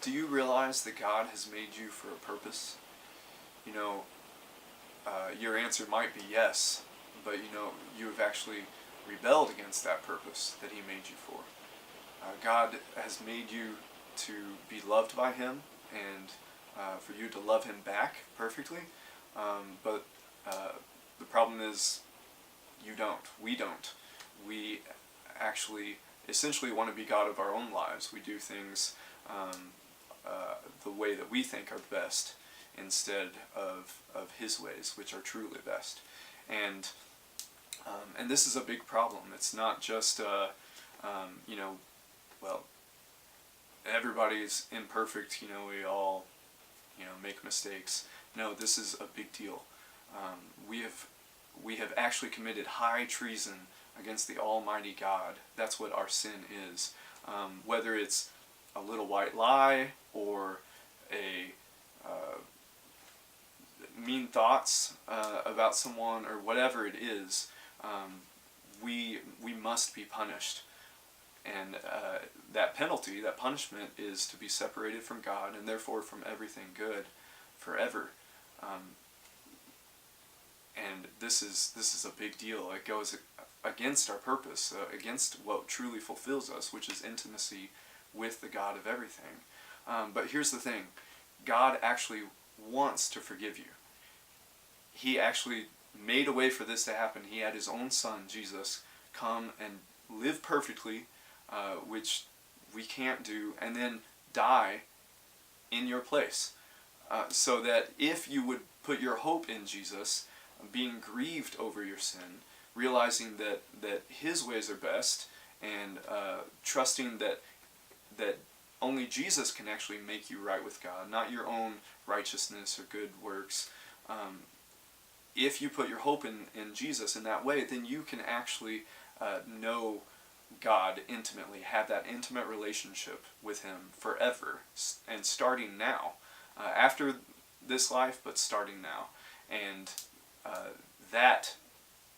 Do you realize that God has made you for a purpose? You know, your answer might be yes, but you know, you have actually rebelled against that purpose that He made you for. God has made you to be loved by Him and for you to love Him back perfectly, but the problem is you don't. We don't. We actually essentially want to be God of our own lives. We do things the way that we think are best instead of His ways, which are truly best. And this is a big problem. It's not just you know, well, everybody's imperfect. You know, we all make mistakes. No, this is a big deal. We have actually committed high treason against the Almighty God. That's what our sin is. Whether it's a little white lie or a mean thoughts about someone or whatever it is, we must be punished. And that penalty, that punishment, is to be separated from God and therefore from everything good forever. And this is a big deal. It goes against our purpose, against what truly fulfills us, which is intimacy with the God of everything. But here's the thing. God actually wants to forgive you. He actually made a way for this to happen. He had His own Son, Jesus, come and live perfectly, which we can't do, and then die in your place. So that if you would put your hope in Jesus, being grieved over your sin, realizing that His ways are best, and trusting that only Jesus can actually make you right with God, not your own righteousness or good works. If you put your hope in Jesus in that way, then you can actually know God intimately, have that intimate relationship with Him forever, and starting now. After this life, but starting now. And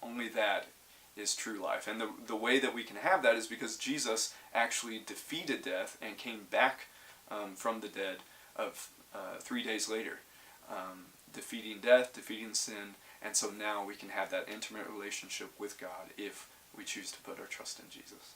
only that is true life. And the way that we can have that is because Jesus actually defeated death and came back from the dead of 3 days later, defeating death, defeating sin, and so now we can have that intimate relationship with God if we choose to put our trust in Jesus.